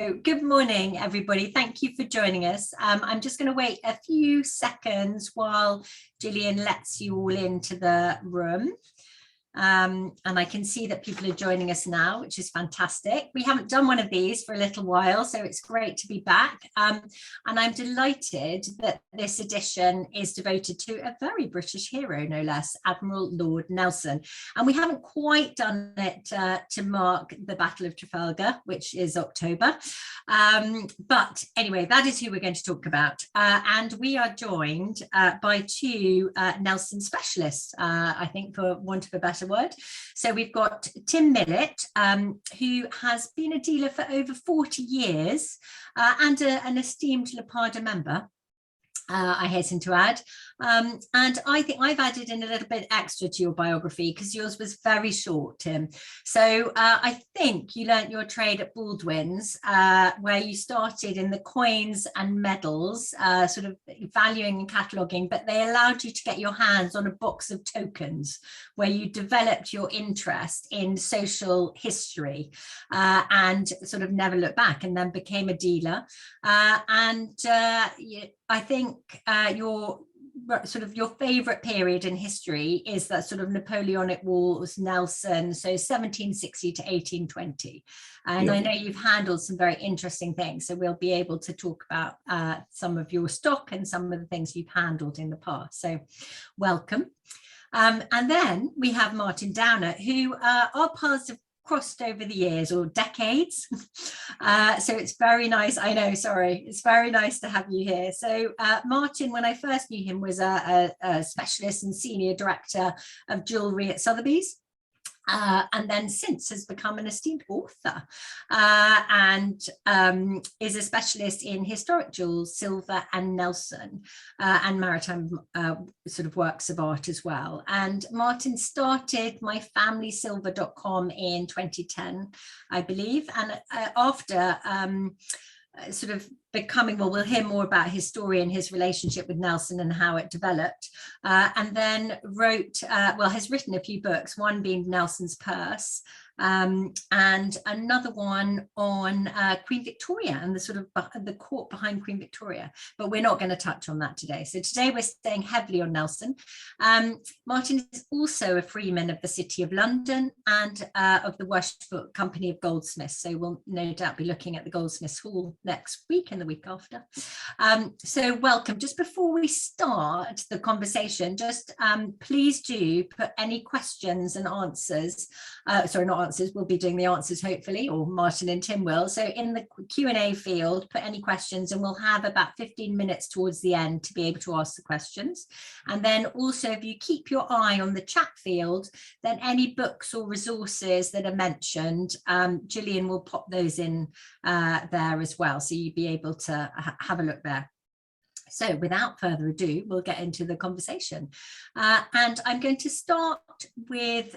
good morning, everybody. Thank you for joining us. I'm just going to wait a few seconds while Gillian lets you all into the room. And I can see that people are joining us now, which is fantastic. We haven't done one of these for a little while, so it's great to be back. And I'm delighted that this edition is devoted to a very British hero, no less, Admiral Lord Nelson. And we haven't quite done it to mark the Battle of Trafalgar, which is October. But anyway, that is who we're going to talk about. And we are joined by two Nelson specialists, I think, for want of a better word. So we've got Tim Millet, who has been a dealer for over 40 years and an esteemed LAPADA member, I hasten to add. And I think I've added in a little bit extra to your biography because yours was very short, Tim. So I think you learnt your trade at Baldwin's, where you started in the coins and medals, sort of valuing and cataloguing, but they allowed you to get your hands on a box of tokens where you developed your interest in social history and sort of never looked back, and then became a dealer. I think your favorite period in history is that sort of Napoleonic Wars, Nelson, so 1760 to 1820. And yeah. I know you've handled some very interesting things, so we'll be able to talk about some of your stock and some of the things you've handled in the past. So welcome. And then we have Martyn Downer, who our paths have crossed over the years or decades. So it's very nice. I know, sorry. It's very nice to have you here. So Martyn, when I first knew him, was a specialist and senior director of jewellery at Sotheby's. And then since has become an esteemed author and is a specialist in historic jewels, silver and Nelson, and maritime sort of works of art as well. And Martyn started myfamilysilver.com in 2010, I believe. And after sort of becoming, well, we'll hear more about his story and his relationship with Nelson and how it developed, and then has written a few books, one being Nelson's Purse, and another one on Queen Victoria and the sort of the court behind Queen Victoria, but we're not going to touch on that today. So today we're staying heavily on Nelson. Martyn is also a freeman of the City of London and of the Worshipful Company of Goldsmiths, so we'll no doubt be looking at the Goldsmiths Hall next week and the week after. So welcome. Just before we start the conversation, just please do put any questions and answers, sorry, not answers, we'll be doing the answers hopefully, or Martyn and Tim will. So in the Q&A field, put any questions, and we'll have about 15 minutes towards the end to be able to ask the questions. And then also, if you keep your eye on the chat field, then any books or resources that are mentioned, Gillian will pop those in there as well, so you'll be able to have a look there. So without further ado, we'll get into the conversation. And I'm going to start with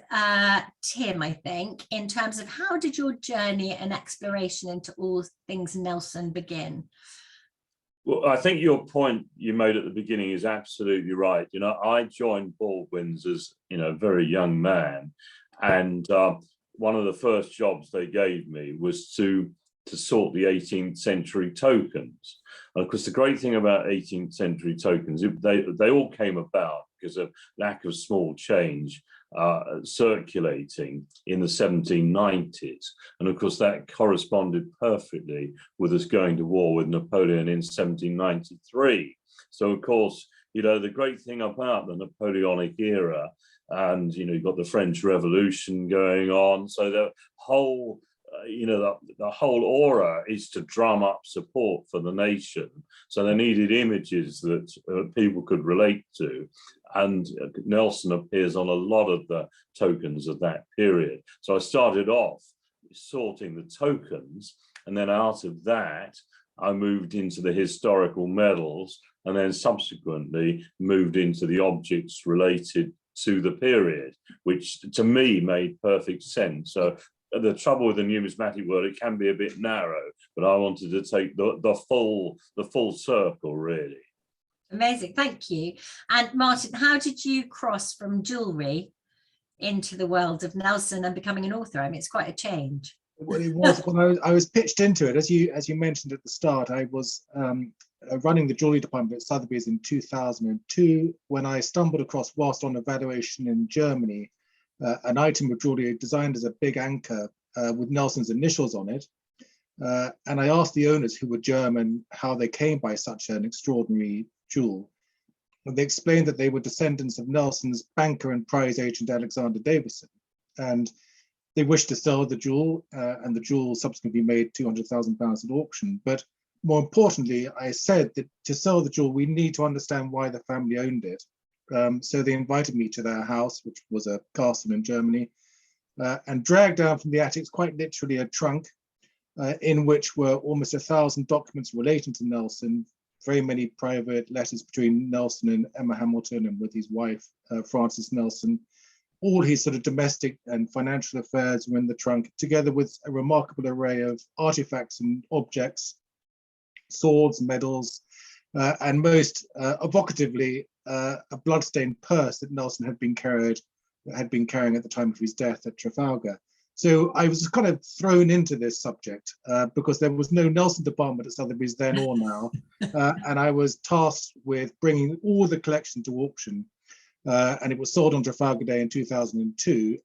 Tim, I think, in terms of how did your journey and exploration into all things Nelson begin? Well, I think your point you made at the beginning is absolutely right. You know, I joined Baldwin's as, a very young man. And one of the first jobs they gave me was to sort the 18th century tokens. And of course, the great thing about 18th century tokens, they all came about because of lack of small change circulating in the 1790s. And of course, that corresponded perfectly with us going to war with Napoleon in 1793. So of course, the great thing about the Napoleonic era, and you've got the French Revolution going on, so the whole the whole aura is to drum up support for the nation. So they needed images that people could relate to. And Nelson appears on a lot of the tokens of that period. So I started off sorting the tokens, and then out of that, I moved into the historical medals, and then subsequently moved into the objects related to the period, which to me made perfect sense. So the trouble with the numismatic world, it can be a bit narrow, but I wanted to take the full circle, really. Amazing, thank you. And Martyn, how did you cross from jewellery into the world of Nelson and becoming an author? I mean, it's quite a change. Well, it was when I was pitched into it, as you mentioned at the start. I was running the jewelry department at Sotheby's in 2002 when I stumbled across, whilst on evaluation in Germany, an item of jewelry designed as a big anchor with Nelson's initials on it. And I asked the owners, who were German, how they came by such an extraordinary jewel. And they explained that they were descendants of Nelson's banker and prize agent Alexander Davison. And they wished to sell the jewel, and the jewel subsequently made £200,000 at auction. But more importantly, I said that to sell the jewel, we need to understand why the family owned it. So they invited me to their house, which was a castle in Germany, and dragged down from the attics, quite literally, a trunk in which were almost 1,000 documents relating to Nelson, very many private letters between Nelson and Emma Hamilton and with his wife, Frances Nelson. All his sort of domestic and financial affairs were in the trunk, together with a remarkable array of artifacts and objects, swords, medals, and most evocatively, a bloodstained purse that Nelson had been carrying at the time of his death at Trafalgar. So I was kind of thrown into this subject because there was no Nelson department at Sotheby's then or now, and I was tasked with bringing all the collection to auction. And it was sold on Trafalgar Day in 2002.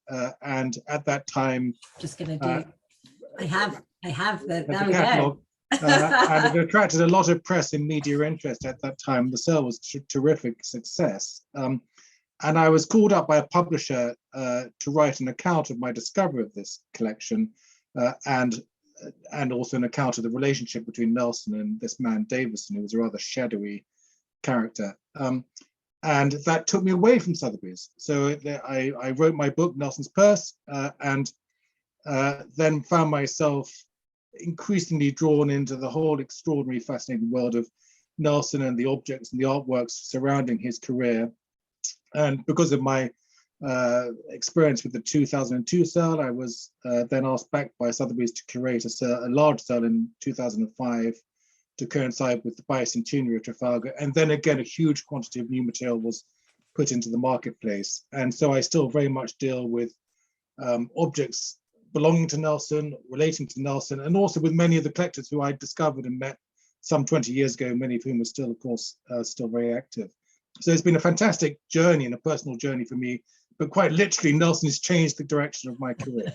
And at that time, just going to do, I have the catalogue, and it attracted a lot of press and media interest at that time. The sale was terrific success. And I was called up by a publisher to write an account of my discovery of this collection, and also an account of the relationship between Nelson and this man Davison, who was a rather shadowy character. And that took me away from Sotheby's. So I wrote my book, Nelson's Purse, and then found myself increasingly drawn into the whole extraordinary, fascinating world of Nelson and the objects and the artworks surrounding his career. And because of my experience with the 2002 sale, I was then asked back by Sotheby's to curate a large sale in 2005 to coincide with the bicentenary of Trafalgar. And then again, a huge quantity of new material was put into the marketplace. And so I still very much deal with objects belonging to Nelson, relating to Nelson, and also with many of the collectors who I discovered and met some 20 years ago, many of whom are still, of course, still very active. So it's been a fantastic journey and a personal journey for me, but quite literally, Nelson has changed the direction of my career.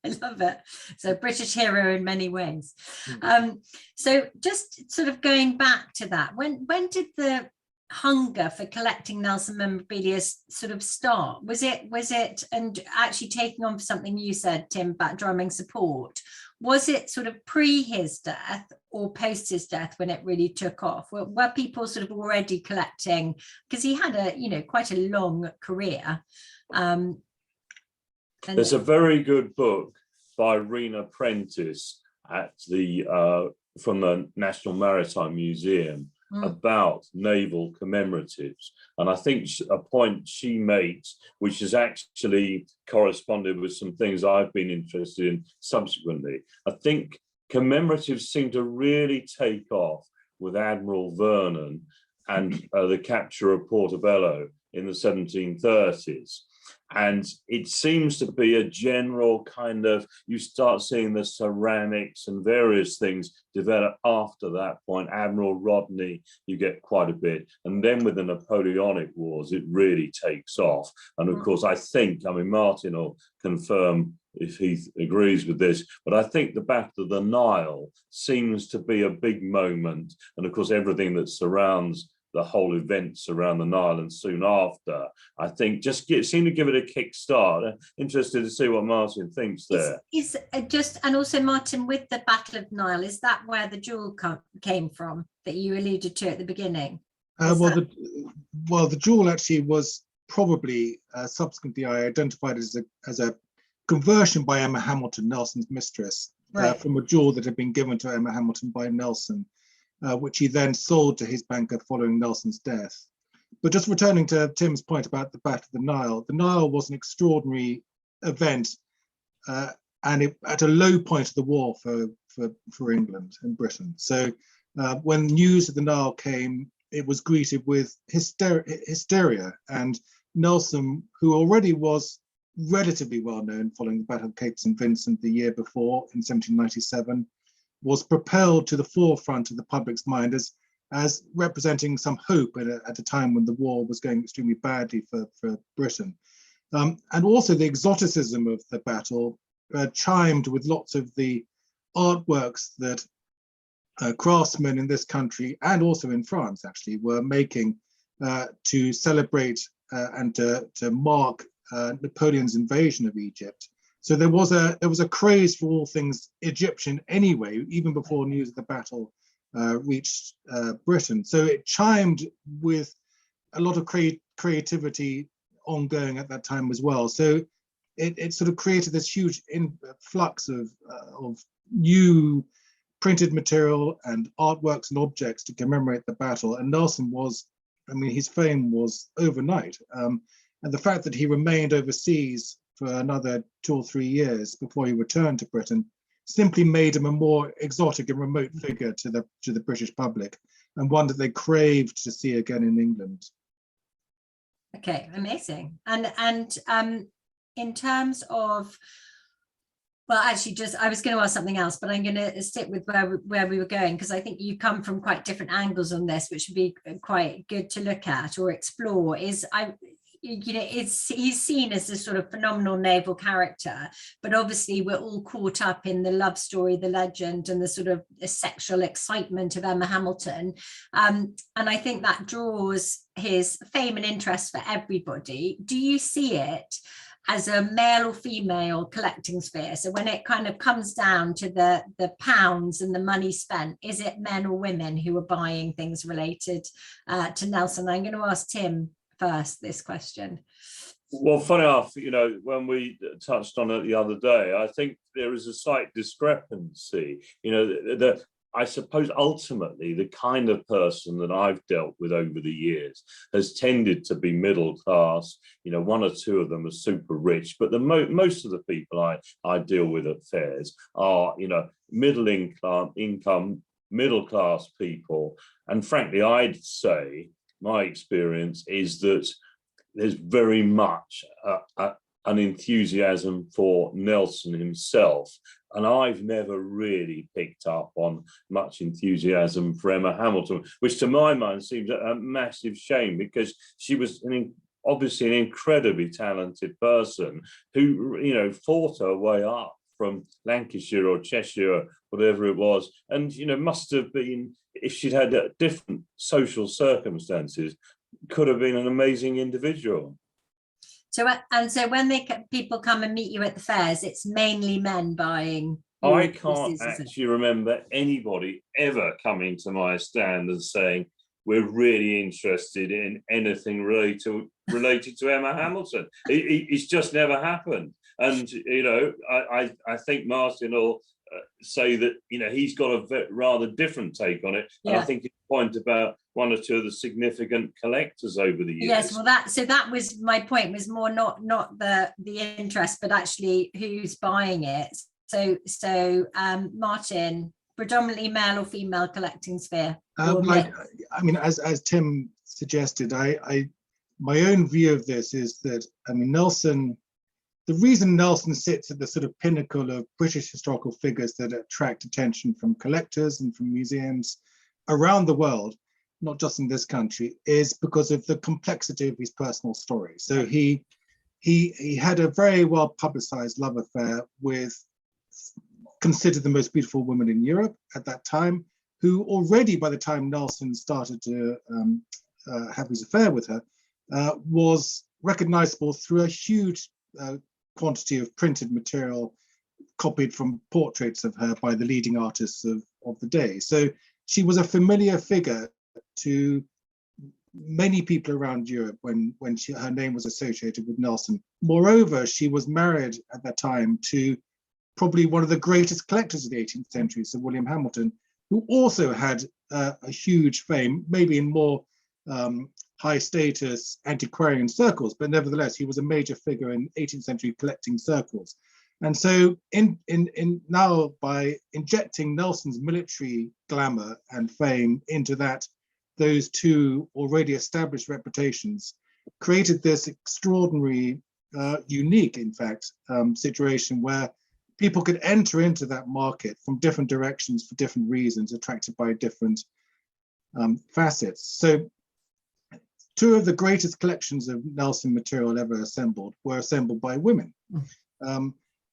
I love it. So British hero in many ways. So just sort of going back to that, when did the hunger for collecting Nelson memorabilia sort of start? Was it, and actually taking on for something you said, Tim, about drumming support, was it sort of pre his death or post his death when it really took off? Were people sort of already collecting? Because he had a, quite a long career. There's a very good book by Rena Prentice at from the National Maritime Museum about naval commemoratives. And I think a point she makes, which has actually corresponded with some things I've been interested in subsequently. I think commemoratives seem to really take off with Admiral Vernon and the capture of Portobello in the 1730s. And it seems to be a general kind of, you start seeing the ceramics and various things develop after that point. Admiral Rodney, you get quite a bit. And then with the Napoleonic Wars, it really takes off. And of course, I think, Martyn will confirm if he agrees with this, but I think the Battle of the Nile seems to be a big moment. And of course, everything that surrounds the whole events around the Nile and soon after, I think seem to give it a kick start. Interested to see what Martyn thinks there. And also Martyn, with the Battle of Nile, is that where the jewel came from that you alluded to at the beginning? The jewel actually was probably subsequently I identified as a conversion by Emma Hamilton, Nelson's mistress, from a jewel that had been given to Emma Hamilton by Nelson, which he then sold to his banker following Nelson's death. But just returning to Tim's point about the Battle of the Nile was an extraordinary event, and at a low point of the war for England and Britain. So when news of the Nile came, it was greeted with hysteria, and Nelson, who already was relatively well known following the Battle of Cape St. Vincent the year before in 1797, was propelled to the forefront of the public's mind as representing some hope at a time when the war was going extremely badly for Britain. And also the exoticism of the battle chimed with lots of the artworks that craftsmen in this country and also in France actually were making to celebrate and to mark Napoleon's invasion of Egypt. So there was a craze for all things Egyptian anyway, even before news of the battle reached Britain. So it chimed with a lot of creativity ongoing at that time as well. So it sort of created this huge influx of new printed material and artworks and objects to commemorate the battle. And Nelson was, I mean, his fame was overnight. And the fact that he remained overseas for another 2 or 3 years before he returned to Britain simply made him a more exotic and remote figure to the British public, and one that they craved to see again in England. Okay, amazing. And in terms of, well, actually, I was going to ask something else, but I'm going to stick with where we were going, because I think you come from quite different angles on this, which would be quite good to look at or explore. He's seen as this sort of phenomenal naval character, but obviously we're all caught up in the love story, the legend, and the sort of sexual excitement of Emma Hamilton. And I think that draws his fame and interest for everybody. Do you see it as a male or female collecting sphere? So when it kind of comes down to the pounds and the money spent, is it men or women who are buying things related to Nelson? I'm going to ask Tim first this question. Well, funny enough, when we touched on it the other day, I think there is a slight discrepancy. I suppose ultimately the kind of person that I've dealt with over the years has tended to be middle class. 1 or 2 of them are super rich, but most of the people I deal with at fairs are, middle income, middle class people. And frankly, I'd say my experience is that there's very much an enthusiasm for Nelson himself. And I've never really picked up on much enthusiasm for Emma Hamilton, which to my mind seems a massive shame, because she was obviously an incredibly talented person who, fought her way up from Lancashire or Cheshire, whatever it was, and, must have been, if she'd had different social circumstances, could have been an amazing individual. So when people come and meet you at the fairs, it's mainly men buying. I can't actually remember anybody ever coming to my stand and saying, we're really interested in anything related to Emma Hamilton. It's just never happened. And, I think Martyn will say that, he's got a rather different take on it. Yeah. And I think his point about 1 or 2 of the significant collectors over the years. Yes, well, that was my point, was more not the interest, but actually who's buying it. So Martyn, predominantly male or female collecting sphere? As Tim suggested, my own view of this is that, Nelson, the reason Nelson sits at the sort of pinnacle of British historical figures that attract attention from collectors and from museums around the world, not just in this country, is because of the complexity of his personal story. So he had a very well publicized love affair with considered the most beautiful woman in Europe at that time, who already by the time Nelson started to have his affair with her, was recognizable through a huge quantity of printed material copied from portraits of her by the leading artists of the day. So she was a familiar figure to many people around Europe when her name was associated with Nelson. Moreover, she was married at that time to probably one of the greatest collectors of the 18th century, Sir William Hamilton, who also had a huge fame, maybe in more high status antiquarian circles, but nevertheless, he was a major figure in 18th century collecting circles. And so now by injecting Nelson's military glamour and fame into those 2 already established reputations, created this extraordinary unique, in fact, situation where people could enter into that market from different directions for different reasons, attracted by different facets. So two of the greatest collections of Nelson material ever assembled were assembled by women.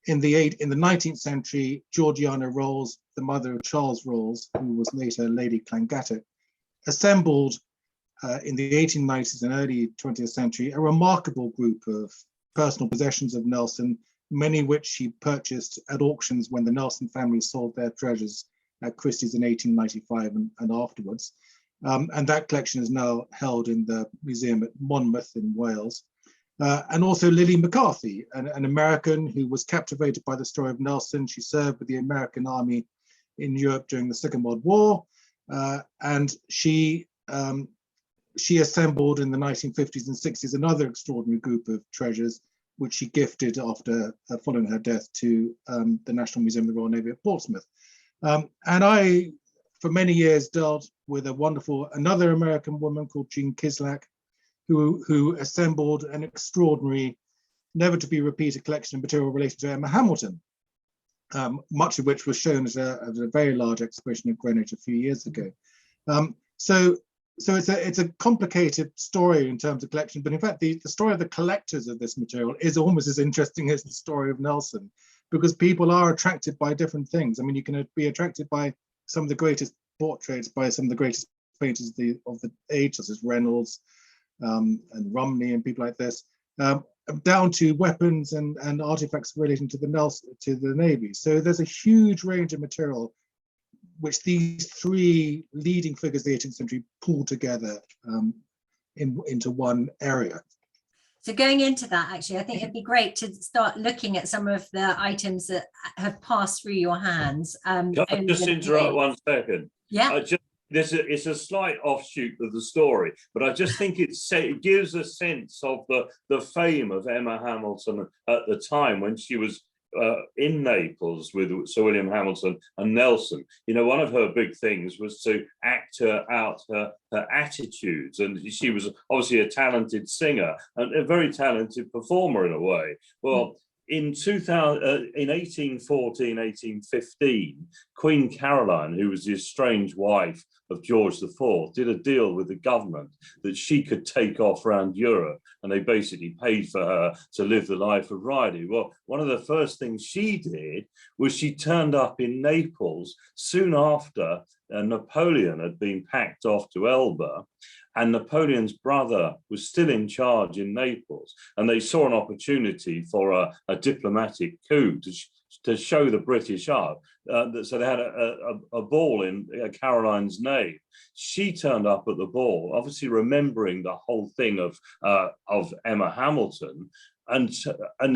In the 19th century, Georgiana Rolls, the mother of Charles Rolls, who was later Lady Clangattock, assembled in the 1890s and early 20th century a remarkable group of personal possessions of Nelson, many which she purchased at auctions when the Nelson family sold their treasures at Christie's in 1895 and afterwards. And that collection is now held in the museum at Monmouth in Wales. And also Lily McCarthy, an American who was captivated by the story of Nelson. She served with the American Army in Europe during the Second World War, and she assembled in the 1950s and 60s another extraordinary group of treasures, which she gifted after following her death to the National Museum of the Royal Navy at Portsmouth. And I, for many years, dealt with another American woman called Jean Kislak, who assembled an extraordinary, never to be repeated collection of material related to Emma Hamilton, much of which was shown at a very large exhibition at Greenwich a few years ago. So it's a complicated story in terms of collection, but in fact, the story of the collectors of this material is almost as interesting as the story of Nelson, because people are attracted by different things. I mean, you can be attracted by some of the greatest portraits by some of the greatest painters of the age, such as Reynolds and Rumney and people like this, down to weapons and artifacts relating to the Navy. So there's a huge range of material which these three leading figures of the 18th century pull together into one area. So going into that, actually, I think it'd be great to start looking at some of the items that have passed through your hands. Can I just interrupt 1 second? Yeah. It's a slight offshoot of the story, but I just think it gives a sense of the fame of Emma Hamilton at the time when she was in Naples with Sir William Hamilton and Nelson. You know, one of her big things was to act out her attitudes, and she was obviously a talented singer and a very talented performer in a way. Well, in 1814, 1815, Queen Caroline, who was the estranged wife of George IV, did a deal with the government that she could take off around Europe, and they basically paid for her to live the life of Riley. Well, one of the first things she did was she turned up in Naples soon after Napoleon had been packed off to Elba, and Napoleon's brother was still in charge in Naples, and they saw an opportunity for a diplomatic coup to show the British up. So they had a ball in Caroline's name. She turned up at the ball, obviously remembering the whole thing of Emma Hamilton, and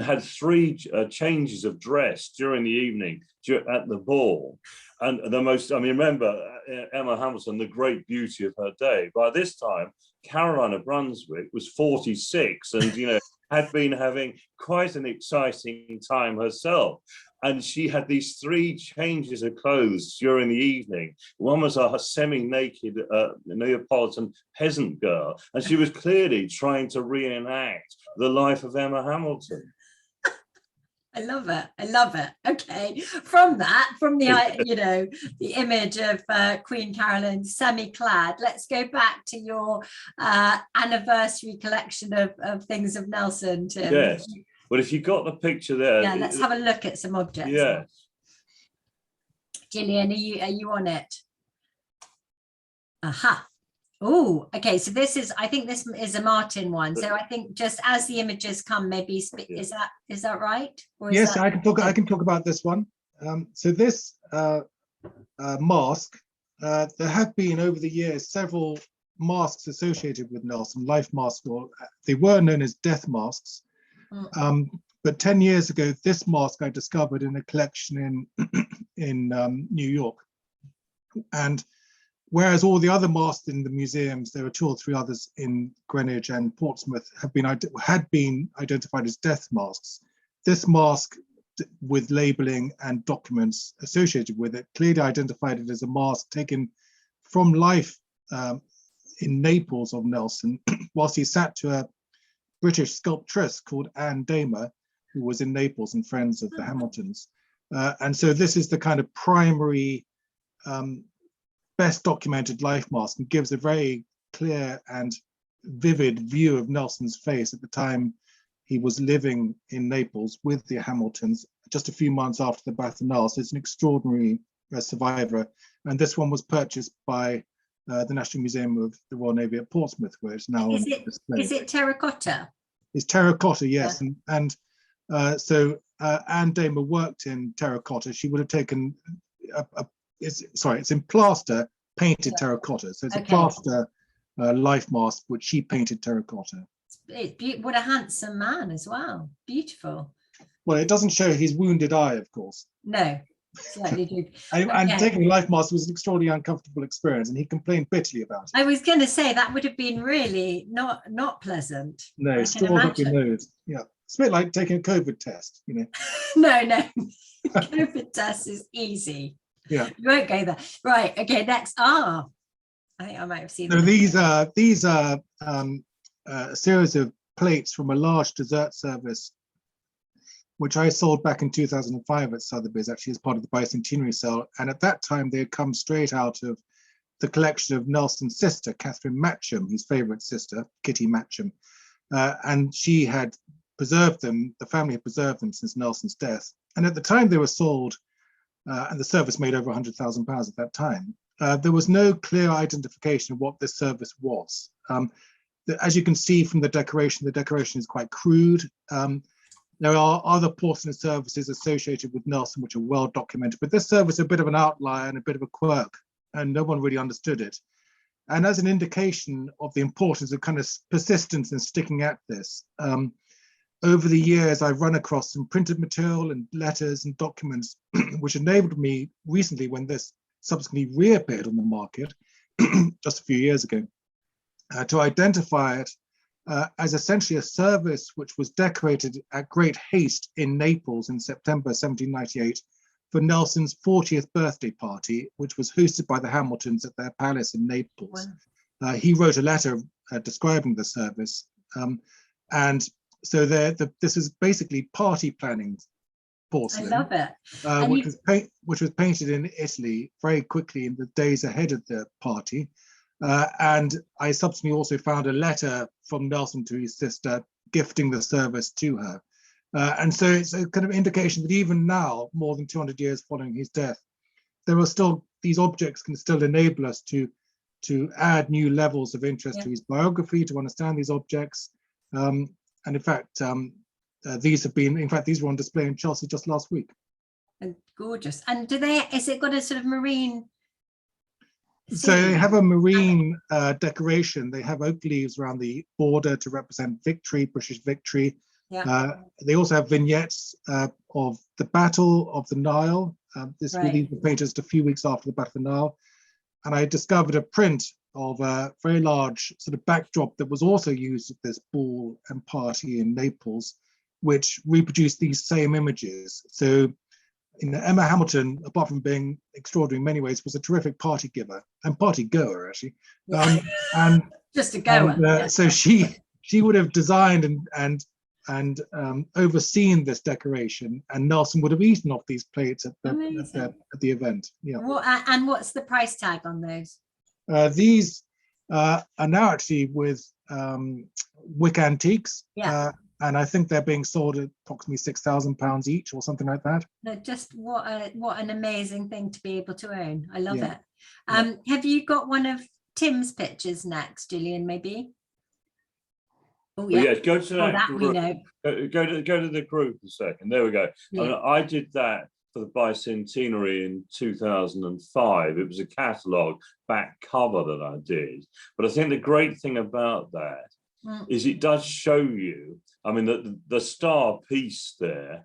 had three changes of dress during the evening at the ball. And remember Emma Hamilton, the great beauty of her day. By this time, Caroline of Brunswick was 46 and, had been having quite an exciting time herself. And she had these three changes of clothes during the evening. One was a semi-naked Neapolitan peasant girl, and she was clearly trying to reenact the life of Emma Hamilton. I love it. I love it. Okay. From the image of Queen Caroline semi-clad, let's go back to your anniversary collection of things of Nelson, Tim. Yes. But if you got the picture there. Yeah, let's have a look at some objects. Yes. Gillian, are you on it? Aha. Oh, okay. So I think this is a Martyn one. So I think just as the images come, maybe is that right? Yes, I can talk about this one. So this mask, there have been over the years several masks associated with Nelson, life masks, or they were known as death masks. But 10 years ago, this mask I discovered in a collection in New York. And whereas all the other masks in the museums, there were 2 or 3 others in Greenwich and Portsmouth, had been identified as death masks. This mask, with labeling and documents associated with it, clearly identified it as a mask taken from life in Naples of Nelson, whilst he sat to British sculptress called Anne Damer, who was in Naples and friends of the Hamiltons. And so this is the kind of primary, best documented life mask, and gives a very clear and vivid view of Nelson's face at the time he was living in Naples with the Hamiltons, just a few months after the Battle of the Nile. So it's an extraordinary survivor. And this one was purchased by the National Museum of the Royal Navy at Portsmouth, where it's now on display. Is it terracotta? It's terracotta, yes. Yeah. So Anne Damer worked in terracotta. She would have taken it's in plaster, painted terracotta. So it's a plaster life mask, which she painted terracotta. What a handsome man as well. Beautiful. Well, it doesn't show his wounded eye, of course. No, certainly do. And taking a life mask was an extraordinarily uncomfortable experience, and he complained bitterly about it. I was going to say that would have been really not pleasant. No, straws up your nose. Yeah, it's a bit like taking a COVID test, you know. No, COVID test is easy. Yeah, you won't go there. Right. Okay. Next. I think I might have seen. So these are a series of plates from a large dessert service, which I sold back in 2005 at Sotheby's, actually as part of the bicentenary sale. And at that time, they had come straight out of the collection of Nelson's sister, Catherine Matcham, his favorite sister, Kitty Matcham. And she had preserved them, the family had preserved them since Nelson's death. And at the time they were sold, and the service made over £100,000 at that time, there was no clear identification of what this service was. As you can see from the decoration is quite crude. There are other porcelain services associated with Nelson which are well documented, but this service is a bit of an outlier and a bit of a quirk, and no one really understood it. And as an indication of the importance of kind of persistence and sticking at this, over the years, I've run across some printed material and letters and documents which enabled me recently, when this subsequently reappeared on the market just a few years ago, to identify it as essentially a service which was decorated at great haste in Naples in September 1798 for Nelson's 40th birthday party, which was hosted by the Hamiltons at their palace in Naples. Wow. He wrote a letter describing the service. And so this is basically party planning porcelain. I love it. Which was painted in Italy very quickly in the days ahead of the party. And I subsequently also found a letter from Nelson to his sister gifting the service to her. And so it's a kind of indication that even now, more than 200 years following his death, there are still, these objects can still enable us to add new levels of interest to his biography, to understand these objects. And in fact, these were on display in Chelsea just last week. And gorgeous. And is it got a sort of marine? So they have a marine decoration. They have oak leaves around the border to represent victory, British victory. Yeah. They also have vignettes of the Battle of the Nile. These were painted just a few weeks after the Battle of the Nile. And I discovered a print of a very large sort of backdrop that was also used at this ball and party in Naples, which reproduced these same images. So Emma Hamilton, apart from being extraordinary in many ways, was a terrific party giver and party goer, actually. And just a goer. So she would have designed and overseen this decoration, and Nelson would have eaten off these plates at the event. Yeah. And what's the price tag on those? These are now actually with Wick Antiques. Yeah. And I think they're being sold at approximately £6,000 each or something like that. No, just what an amazing thing to be able to own. I love it. Have you got one of Tim's pictures next, Gillian, maybe? Oh yeah, go to that. We know. Go to the group a second. There we go. Yeah. I did that for the bicentenary in 2005. It was a catalogue back cover that I did. But I think the great thing about that is it does show you, I mean, the star piece there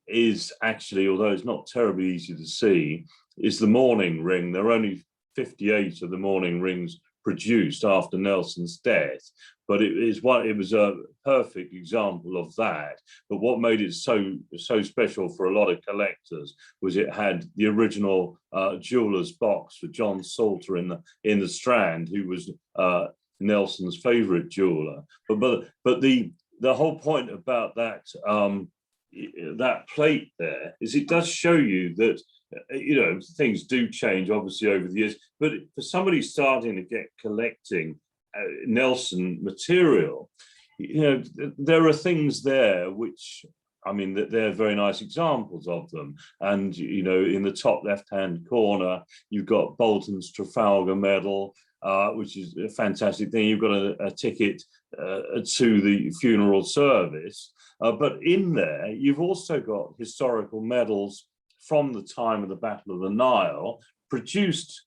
is actually, although it's not terribly easy to see, is the mourning ring. There are only 58 of the mourning rings produced after Nelson's death, but it was a perfect example of that. But what made it so special for a lot of collectors was it had the original jeweller's box for John Salter in the Strand, who was Nelson's favourite jeweller. But the whole point about that that plate there is it does show you that things do change obviously over the years, but for somebody starting to get collecting Nelson material, there are things there which, I mean, that they're very nice examples of them. And, in the top left-hand corner, you've got Bolton's Trafalgar Medal, which is a fantastic thing. You've got a ticket to the funeral service. But in there, you've also got historical medals from the time of the Battle of the Nile, produced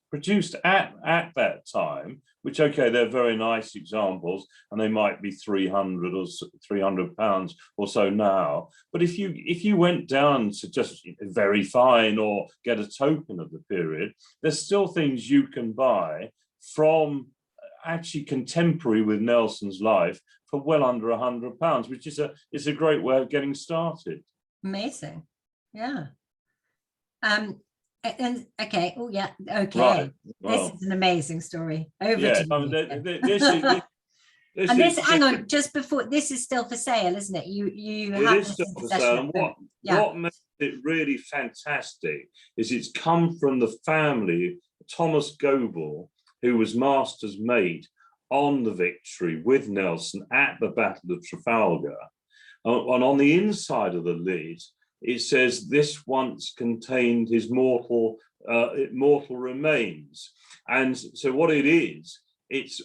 at that time, which, okay, they're very nice examples, and they might be 300 or 300 pounds or so now. But if you went down to just very fine or get a token of the period, there's still things you can buy from actually contemporary with Nelson's life for well under £100, which is a great way of getting started. Amazing, yeah. And okay, oh yeah, okay. Right. Well, this is an amazing story. Over yeah, to you. Hang on, just before, this is still for sale, isn't it? You have is still for sale. And what makes it really fantastic is it's come from the family, Thomas Goble, who was master's mate on the Victory with Nelson at the Battle of Trafalgar. And on the inside of the lid, it says this once contained his mortal remains. And so what it is, it's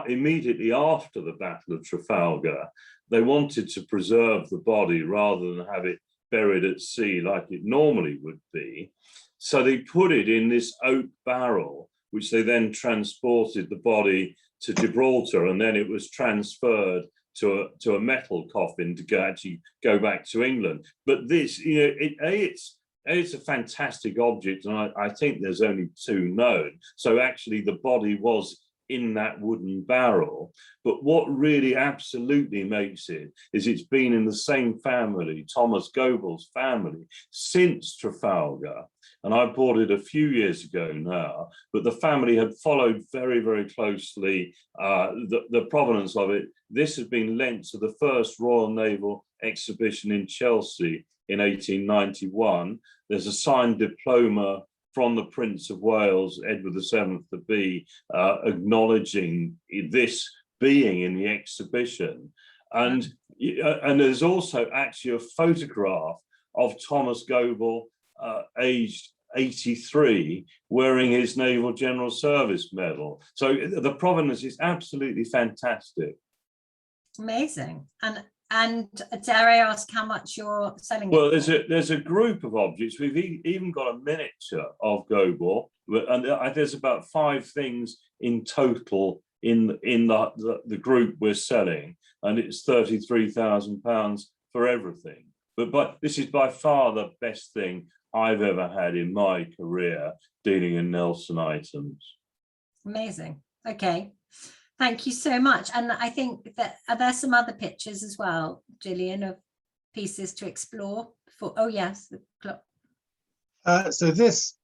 immediately after the Battle of Trafalgar, they wanted to preserve the body rather than have it buried at sea like it normally would be. So they put it in this oak barrel, which they then transported the body to Gibraltar, and then it was transferred to a metal coffin to actually go back to England. But this, it's a fantastic object, and I think there's only 2 known. So actually the body was in that wooden barrel. But what really absolutely makes it is it's been in the same family, Thomas Goble's family, since Trafalgar. And I bought it a few years ago now, but the family had followed very, very closely the provenance of it. This has been lent to the first Royal Naval Exhibition in Chelsea in 1891. There's a signed diploma from the Prince of Wales, Edward VII to be, acknowledging this being in the exhibition. And there's also actually a photograph of Thomas Goble, aged 83, wearing his Naval General Service medal. So the provenance is absolutely fantastic. Amazing. And dare I ask how much you're selling? Well, there's a group of objects. We've even got a miniature of Goble, and there's about 5 things in total in the group we're selling, and it's £33,000 for everything. But this is by far the best thing I've ever had in my career dealing in Nelson items. Amazing. Okay. Thank you so much. And I think that are there some other pictures as well, Gillian, of pieces to explore? Oh yes, the clock. So this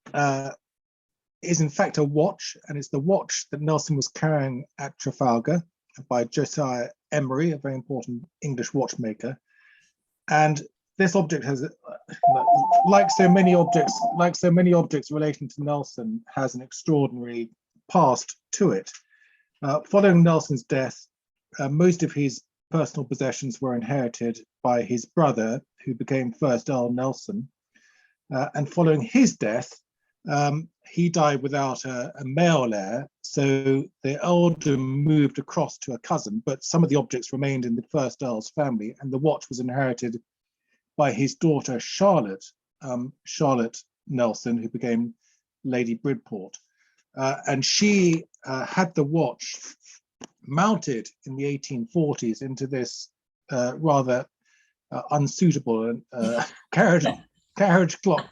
is in fact a watch, and it's the watch that Nelson was carrying at Trafalgar by Josiah Emery, a very important English watchmaker. And this object has, like so many objects relating to Nelson, has an extraordinary past to it. Following Nelson's death, most of his personal possessions were inherited by his brother, who became First Earl Nelson. And following his death, he died without a male heir, so the earldom moved across to a cousin, but some of the objects remained in the First Earl's family, and the watch was inherited by his daughter Charlotte Nelson, who became Lady Bridport. And she had the watch mounted in the 1840s into this rather unsuitable carriage clock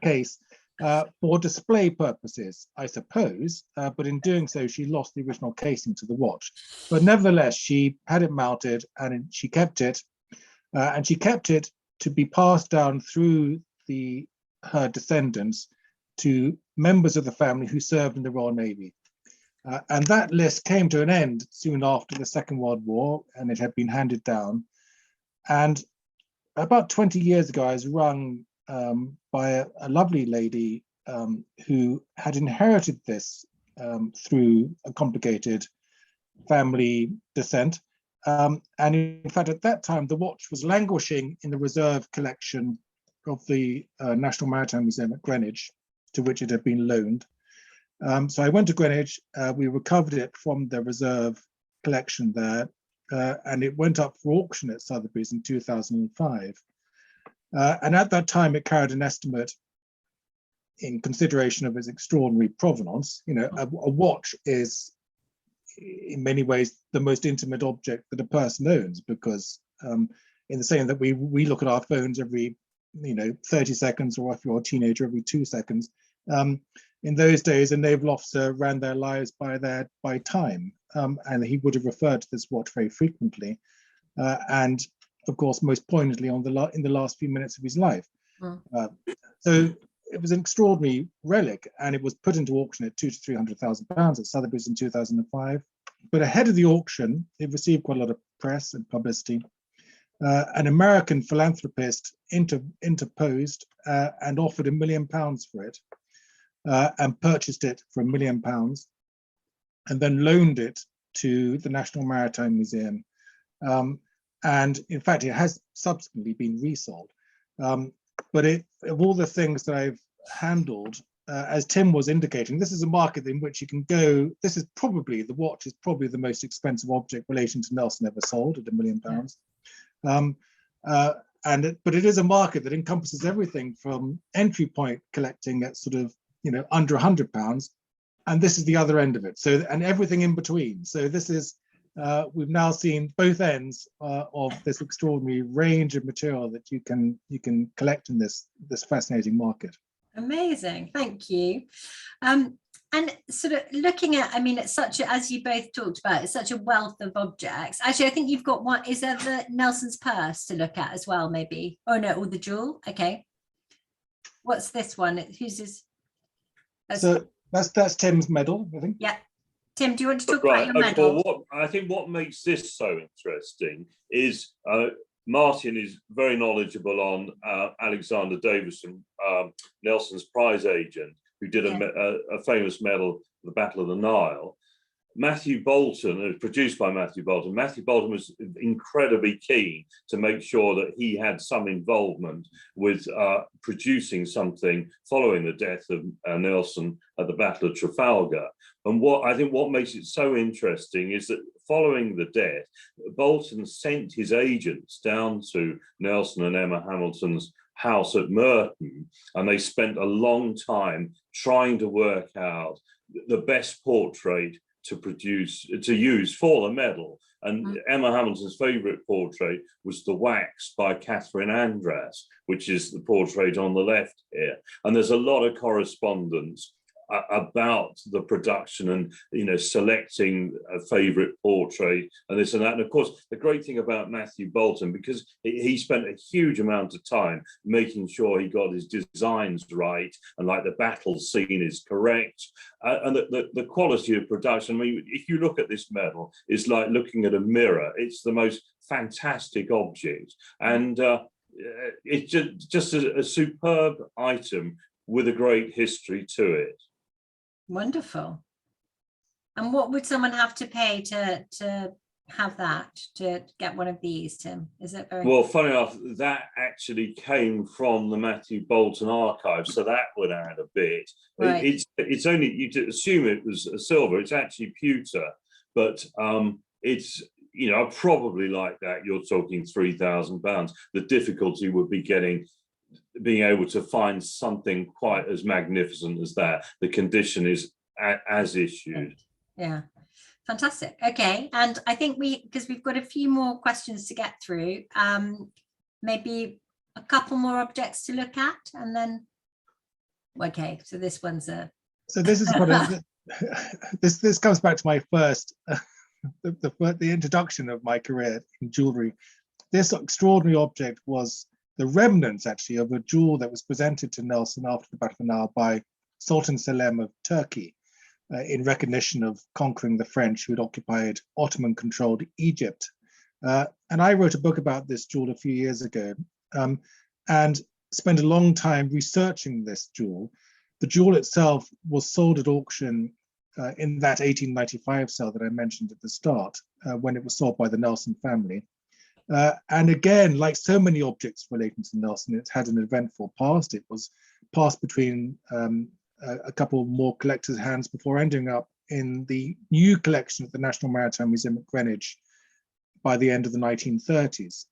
case for display purposes, I suppose. But in doing so, she lost the original casing to the watch. But nevertheless, she had it mounted, and she kept it, to be passed down through her descendants to members of the family who served in the Royal Navy. And that list came to an end soon after the Second World War, and it had been handed down. And about 20 years ago, I was rung by a lovely lady who had inherited this through a complicated family descent. And in fact, at that time, the watch was languishing in the reserve collection of the National Maritime Museum at Greenwich, to which it had been loaned. So I went to Greenwich, we recovered it from the reserve collection there, and it went up for auction at Sotheby's in 2005. And at that time, it carried an estimate in consideration of its extraordinary provenance. You know, a watch is in many ways the most intimate object that a person owns, because in the same that we look at our phones every 30 seconds, or if you're a teenager, every 2 seconds. In those days, a naval officer ran their lives by time, and he would have referred to this watch very frequently, and of course, most poignantly in the last few minutes of his life. So it was an extraordinary relic, and it was put into auction at £200,000 to £300,000 at Sotheby's in 2005. But ahead of the auction, it received quite a lot of press and publicity. An American philanthropist interposed and offered £1 million for it, and purchased it for £1 million, and then loaned it to the National Maritime Museum. And in fact, it has subsequently been resold. But of all the things that I've handled, as Tim was indicating, this is a market in which you can go. This is probably, the watch is probably the most expensive object relating to Nelson ever sold at £1 million. But it is a market that encompasses everything from entry point collecting at sort of under £100, and this is the other end of it. So, and everything in between. So this is we've now seen both ends of this extraordinary range of material that you can collect in this fascinating market. Amazing, thank you. And sort of looking at, I mean, it's such a, as you both talked about, it's such a wealth of objects. Actually, I think you've got one. Is there the Nelson's purse to look at as well, maybe? Oh no, or the jewel. Okay. What's this one? Whose is? So that's Tim's medal, I think. Yeah. Tim, do you want to talk about your medal? Well, I think what makes this so interesting is Martyn is very knowledgeable on Alexander Davison, Nelson's prize agent, who did a famous medal, the Battle of the Nile. Matthew Bolton, it was produced by Matthew Bolton. Matthew Bolton was incredibly keen to make sure that he had some involvement with producing something following the death of Nelson at the Battle of Trafalgar. And what makes it so interesting is that following the death, Bolton sent his agents down to Nelson and Emma Hamilton's house at Merton, and they spent a long time trying to work out the best portrait to use for the medal. And Emma Hamilton's favourite portrait was the wax by Catherine Andras, which is the portrait on the left here. And there's a lot of correspondence about the production and selecting a favourite portrait and this and that. And of course, the great thing about Matthew Bolton, because he spent a huge amount of time making sure he got his designs right, and like the battle scene is correct, and the quality of production. I mean, if you look at this medal, it's like looking at a mirror. It's the most fantastic object, and it's just a superb item with a great history to it. Wonderful. And what would someone have to pay to have that, to get one of these, Tim? Is it very well? Funny enough, that actually came from the Matthew Bolton archive, so that would add a bit. Right. It's only, you'd assume it was a silver. It's actually pewter, but it's probably like that. You're talking £3,000. The difficulty would be being able to find something quite as magnificent as that. The condition is as issued. Yeah, fantastic. Okay, and I think because we've got a few more questions to get through, maybe a couple more objects to look at, and then okay, so this one's a so this is what this comes back to my first the introduction of my career in jewelry. This extraordinary object was the remnants, actually, of a jewel that was presented to Nelson after the Battle of the Nile by Sultan Selim of Turkey in recognition of conquering the French who had occupied Ottoman-controlled Egypt And I wrote a book about this jewel a few years ago, and spent a long time researching this jewel. The jewel itself was sold at auction in that 1895 sale that I mentioned at the start, when it was sold by the Nelson family. And again, like so many objects relating to Nelson, it had an eventful past. It was passed between a couple more collectors' hands before ending up in the new collection at the National Maritime Museum at Greenwich by the end of the 1930s,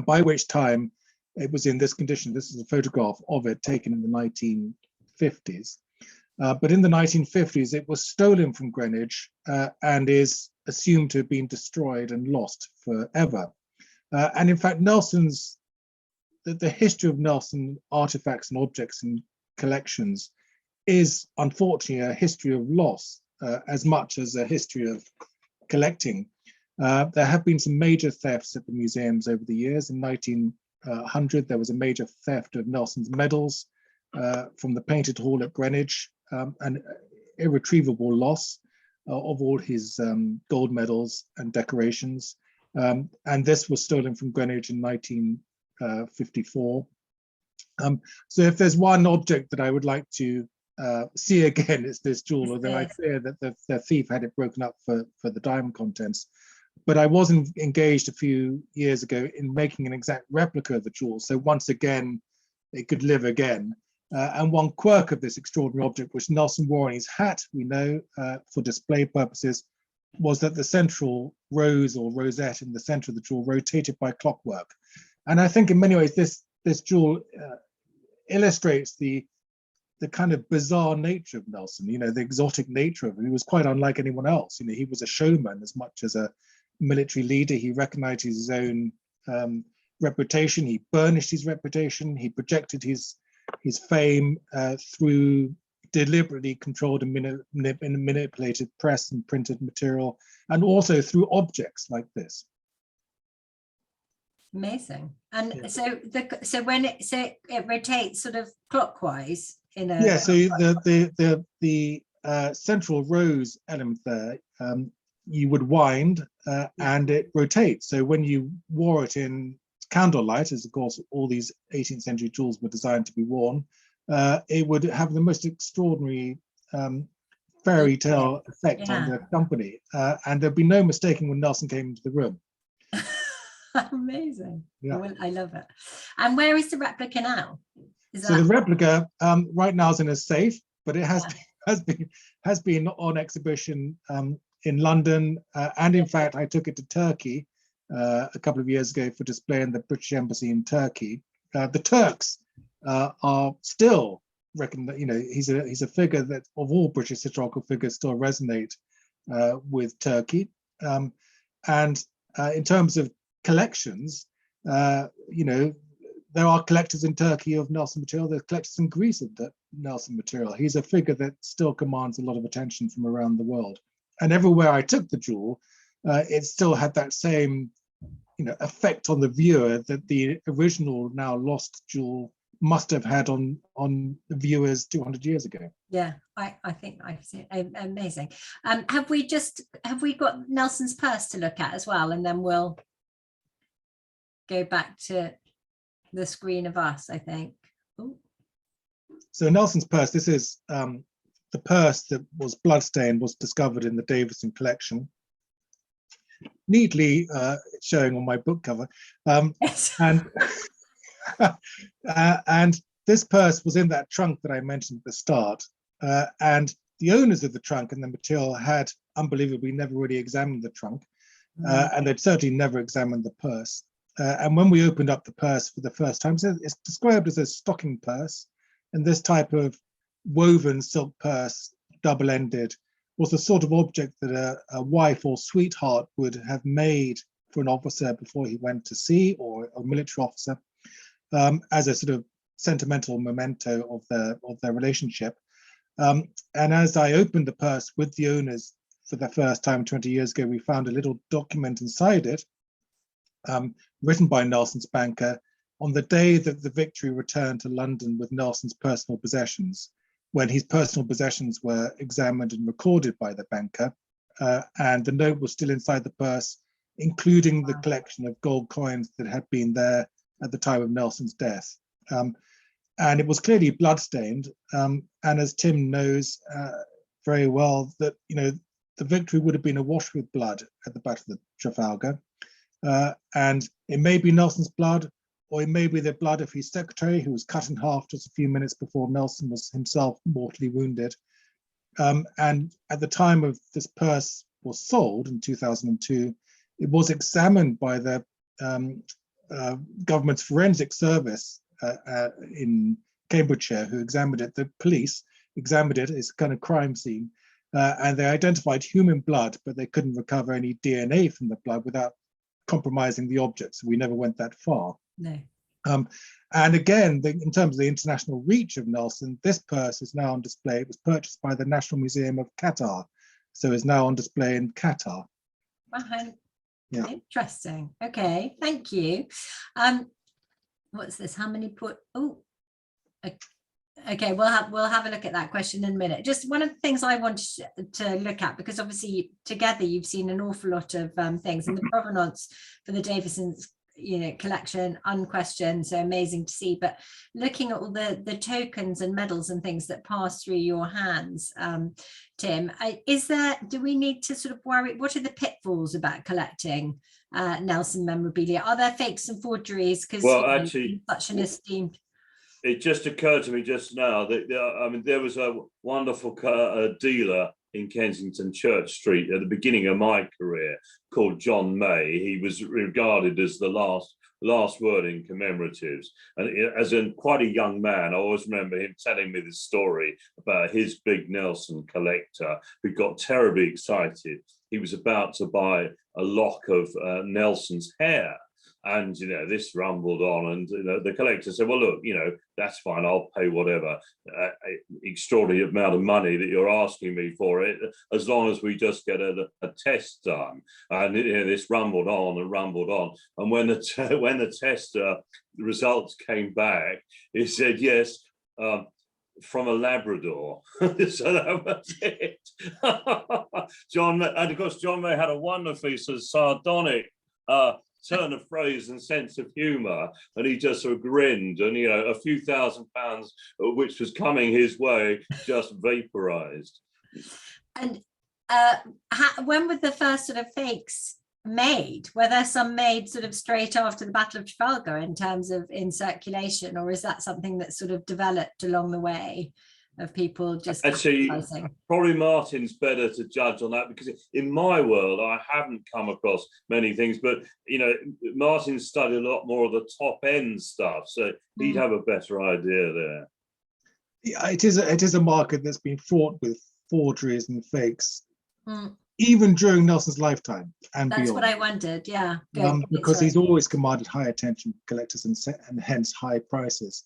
by which time it was in this condition. This is a photograph of it taken in the 1950s. But in the 1950s, it was stolen from Greenwich and is assumed to have been destroyed and lost forever. And in fact, the history of Nelson artifacts and objects and collections is unfortunately a history of loss as much as a history of collecting. There have been some major thefts at the museums over the years. In 1900, there was a major theft of Nelson's medals from the Painted Hall at Greenwich, an irretrievable loss of all his gold medals and decorations. And this was stolen from Greenwich in 1954. So if there's one object that I would like to see again, it's this jewel, although I fear that the thief had it broken up for the diamond contents. But I was engaged a few years ago in making an exact replica of the jewel. So once again, it could live again. And one quirk of this extraordinary object, which Nelson wore on his hat, we know, for display purposes, was that the central rose or rosette in the center of the jewel rotated by clockwork. And I think in many ways, this jewel illustrates the kind of bizarre nature of Nelson, the exotic nature of him. He was quite unlike anyone else. He was a showman as much as a military leader. He recognized his own reputation. He burnished his reputation. He projected his fame through deliberately controlled and manipulated press and printed material, and also through objects like this. Amazing. And Yeah. so when it rotates sort of clockwise in a So the central rose element there, you would wind and it rotates. So when you wore it in candlelight, as of course all these 18th century jewels were designed to be worn, it would have the most extraordinary fairy tale effect on the company, and there'd be no mistaking when Nelson came into the room. Amazing. Yeah. Well, I love it. And where is the replica now? So the replica right now is in a safe, but it has been on exhibition in London, and in fact I took it to Turkey a couple of years ago for display in the British Embassy in Turkey. The Turks are still reckon that he's a figure that of all British historical figures still resonate with Turkey, and in terms of collections, there are collectors in Turkey of Nelson material. There's collectors in Greece of Nelson material. He's a figure that still commands a lot of attention from around the world. And everywhere I took the jewel, it still had that same, effect on the viewer that the original, now lost jewel must have had on the viewers 200 years ago. Yeah, I think I've seen it. Amazing. Have we got Nelson's purse to look at as well, and then we'll go back to the screen of us, I think. Ooh. So Nelson's purse, this is the purse that was bloodstained, was discovered in the Davison collection, neatly showing on my book cover. Yes. And this purse was in that trunk that I mentioned at the start, and the owners of the trunk and the material had unbelievably never really examined the trunk, and they'd certainly never examined the purse. And when we opened up the purse for the first time, so it's described as a stocking purse, and this type of woven silk purse, double-ended, was the sort of object that a wife or sweetheart would have made for an officer before he went to sea, or a military officer, as a sort of sentimental memento of their relationship. And as I opened the purse with the owners for the first time 20 years ago, we found a little document inside it, written by Nelson's banker on the day that the Victory returned to London with Nelson's personal possessions, when his personal possessions were examined and recorded by the banker, and the note was still inside the purse including the collection of gold coins that had been there at the time of Nelson's death. And it was clearly bloodstained. And as Tim knows very well, that the victory would have been awash with blood at the Battle of Trafalgar. And it may be Nelson's blood, or it may be the blood of his secretary, who was cut in half just a few minutes before Nelson was himself mortally wounded. And at the time of this purse was sold in 2002, it was examined by the government's forensic service in Cambridgeshire, who examined it. The police examined it as a kind of crime scene, and they identified human blood, but they couldn't recover any DNA from the blood without compromising the object. So we never went that far. No. And again, in terms of the international reach of Nelson, this purse is now on display. It was purchased by the National Museum of Qatar, so is now on display in Qatar. Yeah. Interesting. Okay, thank you. What's this? How many put? Oh, okay. We'll have a look at that question in a minute. Just one of the things I wanted to look at, because obviously together you've seen an awful lot of things, and the provenance for the Davison's collection unquestioned, so amazing to see. But looking at all the tokens and medals and things that pass through your hands, Tim, do we need to sort of worry? What are the pitfalls about collecting Nelson memorabilia? Are there fakes and forgeries? Because actually, such an esteemed. It just occurred to me just now that I mean, there was a wonderful dealer in Kensington Church Street at the beginning of my career called John May. He was regarded as the last word in commemoratives, and as in quite a young man, I always remember him telling me this story about his big Nelson collector who got terribly excited. He was about to buy a lock of Nelson's hair, and this rumbled on, and the collector said, well, look, that's fine, I'll pay whatever extraordinary amount of money that you're asking me for it, as long as we just get a test done. And this rumbled on and rumbled on, and when the test results came back, he said, yes, from a Labrador. So that was it. John, and of course John May had a wonderfully sort of sardonic turn of phrase and sense of humor, and he just sort of grinned, and a few £1,000 which was coming his way just vaporized. And when were the first sort of fakes made? Were there some made sort of straight after the Battle of Trafalgar in terms of in circulation, or is that something that sort of developed along the way of people just actually? Probably Martyn's better to judge on that, because in my world I haven't come across many things, but Martyn studied a lot more of the top end stuff, so he'd have a better idea there. Yeah, it is a market that's been fraught with forgeries and fakes, even during Nelson's lifetime and that's beyond. What I wondered. Yeah, because he's always commanded high attention from collectors and hence high prices.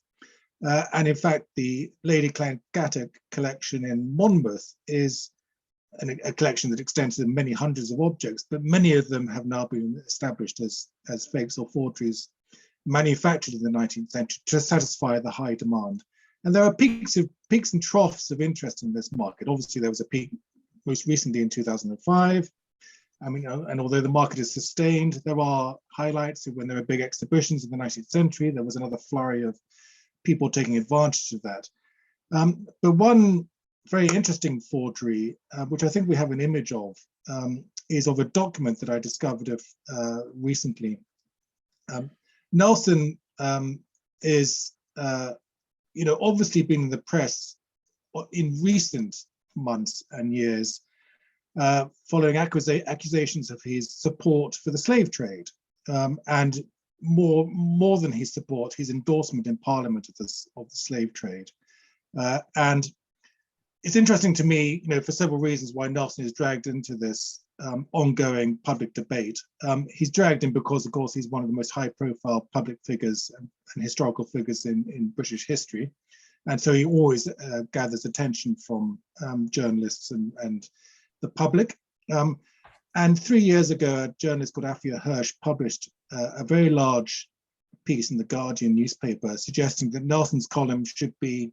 And in fact, the Lady Clangatta collection in Monmouth is a collection that extends to many hundreds of objects, but many of them have now been established as fakes or forgeries manufactured in the 19th century to satisfy the high demand. And there are peaks and troughs of interest in this market. Obviously, there was a peak most recently in 2005. I mean, and although the market is sustained, there are highlights of when there were big exhibitions in the 19th century. There was another flurry of people taking advantage of that. But one very interesting forgery, which I think we have an image of, is of a document that I discovered recently. Nelson is, obviously been in the press in recent months and years, following accusations of his support for the slave trade, and more than his support, his endorsement in Parliament of the slave trade. And it's interesting to me, for several reasons, why Nelson is dragged into this ongoing public debate. He's dragged in because, of course, he's one of the most high-profile public figures and historical figures in British history. And so he always gathers attention from journalists and the public. And 3 years ago, a journalist called Afia Hirsch published a very large piece in the Guardian newspaper suggesting that Nelson's column should be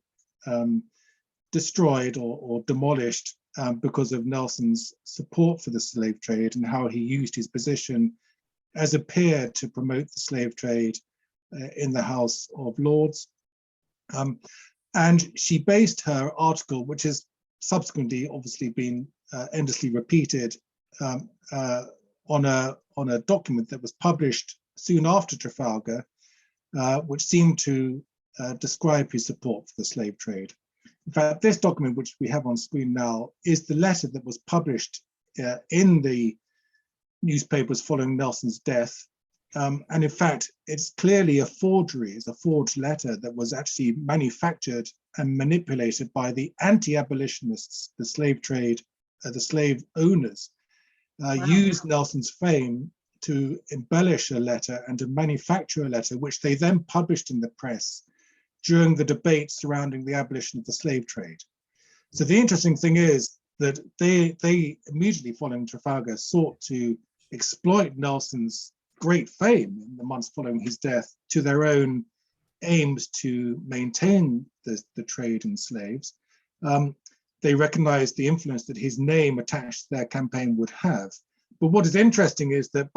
destroyed or demolished because of Nelson's support for the slave trade and how he used his position as a peer to promote the slave trade in the House of Lords. And she based her article, which has subsequently obviously been endlessly repeated, on a document that was published soon after Trafalgar, which seemed to describe his support for the slave trade. In fact, this document, which we have on screen now, is the letter that was published in the newspapers following Nelson's death. And in fact, it's clearly a forgery. It's a forged letter that was actually manufactured and manipulated by the anti-abolitionists, the slave trade, the slave owners, used Nelson's fame to embellish a letter and to manufacture a letter, which they then published in the press during the debate surrounding the abolition of the slave trade. So the interesting thing is that they immediately following Trafalgar sought to exploit Nelson's great fame in the months following his death to their own aims to maintain the trade in slaves. They recognized the influence that his name attached to their campaign would have. But what is interesting is that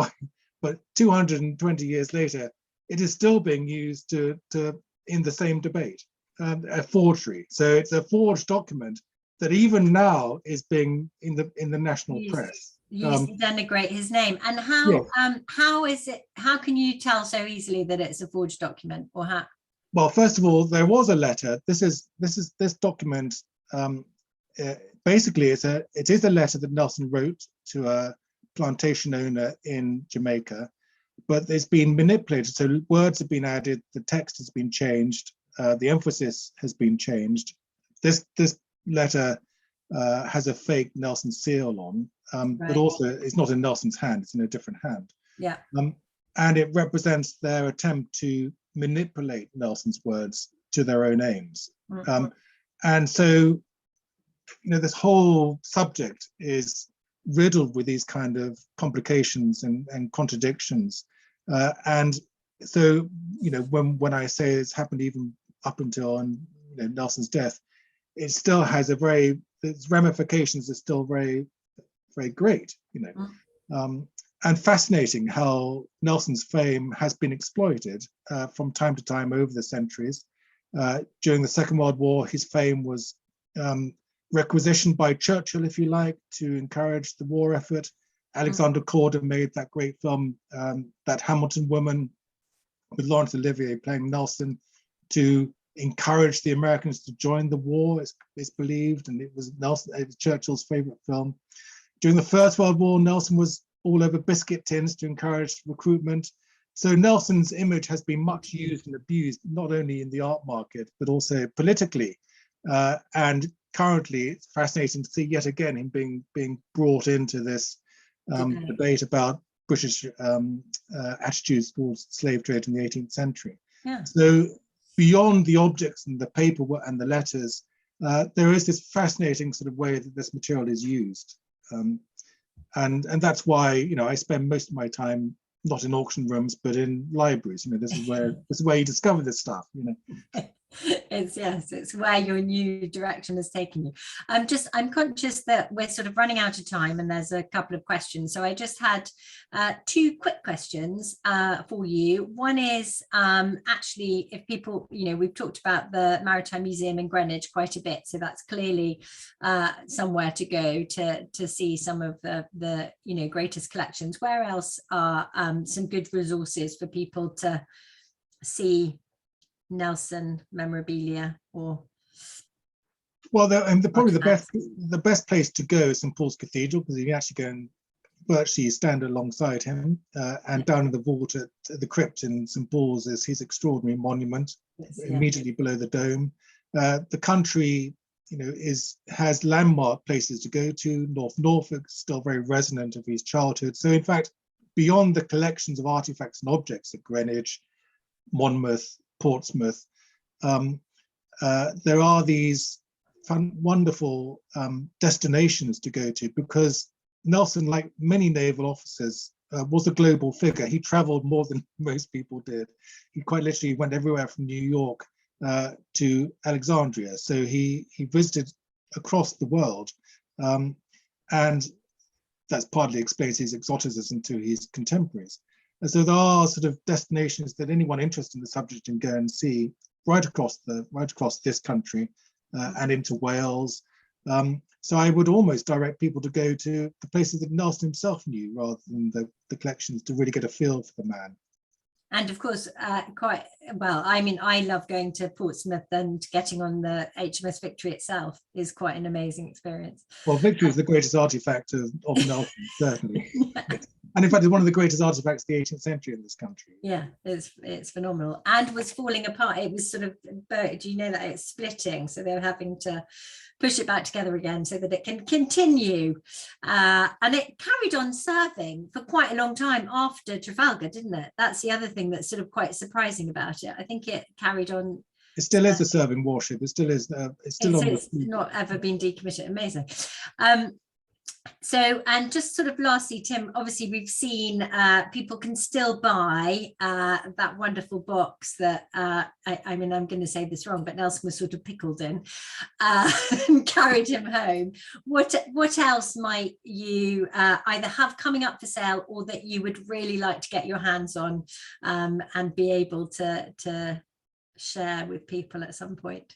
but 220 years later, it is still being used in the same debate, a forgery. So it's a forged document that even now is being in the national press. Used to denigrate his name. And how is it? How can you tell so easily that it's a forged document, or how? Well, first of all, there was a letter. This document. Basically, it is a letter that Nelson wrote to a plantation owner in Jamaica, but it's been manipulated. So words have been added, the text has been changed, the emphasis has been changed. This letter has a fake Nelson seal on, but also it's not in Nelson's hand, it's in a different hand. Yeah. And it represents their attempt to manipulate Nelson's words to their own aims. Mm-hmm. And so, this whole subject is riddled with these kind of complications and contradictions. And so, when I say it's happened even up until Nelson's death, it still has its ramifications are still very, very great, and fascinating how Nelson's fame has been exploited from time to time over the centuries. During the Second World War, his fame was requisitioned by Churchill, if you like, to encourage the war effort. Alexander Korda made that great film, That Hamilton Woman, with Laurence Olivier playing Nelson, to encourage the Americans to join the war, it's believed, and it was Churchill's favorite film. During the First World War, Nelson was all over biscuit tins to encourage recruitment. So Nelson's image has been much used and abused, not only in the art market, but also politically. And currently, it's fascinating to see yet again him being brought into this debate about British attitudes towards slave trade in the 18th century. Yeah. So beyond the objects and the paper and the letters, there is this fascinating sort of way that this material is used. And that's why, I spend most of my time not in auction rooms, but in libraries. This is where you discover this stuff. It's where your new direction has taken you. I'm conscious that we're sort of running out of time, and there's a couple of questions. So I just had two quick questions for you. One is actually, if people, we've talked about the Maritime Museum in Greenwich quite a bit, so that's clearly somewhere to go to see some of the greatest collections. Where else are some good resources for people to see Nelson memorabilia? Or probably the best place to go is St Paul's Cathedral, because you can actually go and virtually stand alongside him, and down in the vault at the crypt in St Paul's is his extraordinary monument, immediately below the dome. The country has landmark places to go to. North Norfolk is still very resonant of his childhood. So in fact, beyond the collections of artifacts and objects at Greenwich, Monmouth, Portsmouth, there are these wonderful destinations to go to, because Nelson, like many naval officers, was a global figure. He traveled more than most people did. He quite literally went everywhere from New York to Alexandria. So he visited across the world, and that's partly explains his exoticism to his contemporaries. And so there are sort of destinations that anyone interested in the subject can go and see right across this country and into Wales. So I would almost direct people to go to the places that Nelson himself knew rather than the collections, to really get a feel for the man. And of course, quite well, I mean, I love going to Portsmouth, and getting on the HMS Victory itself is quite an amazing experience. Well, Victory is the greatest artifact of Nelson, certainly. And in fact, it's one of the greatest artifacts of the 18th century in this country. Yeah, it's phenomenal, and was falling apart. It was sort of, do you know that it's splitting? So they were having to push it back together again so that it can continue. And it carried on serving for quite a long time after Trafalgar, didn't it? That's the other thing that's sort of quite surprising about it. I think it carried on. It still is a serving warship. It still is. It's still on. It's not ever been decommissioned. Amazing. So, and just sort of lastly, Tim, obviously we've seen people can still buy that wonderful box that, I mean, I'm going to say this wrong, but Nelson was sort of pickled in and carried him home. What else might you either have coming up for sale, or that you would really like to get your hands on and be able to share with people at some point?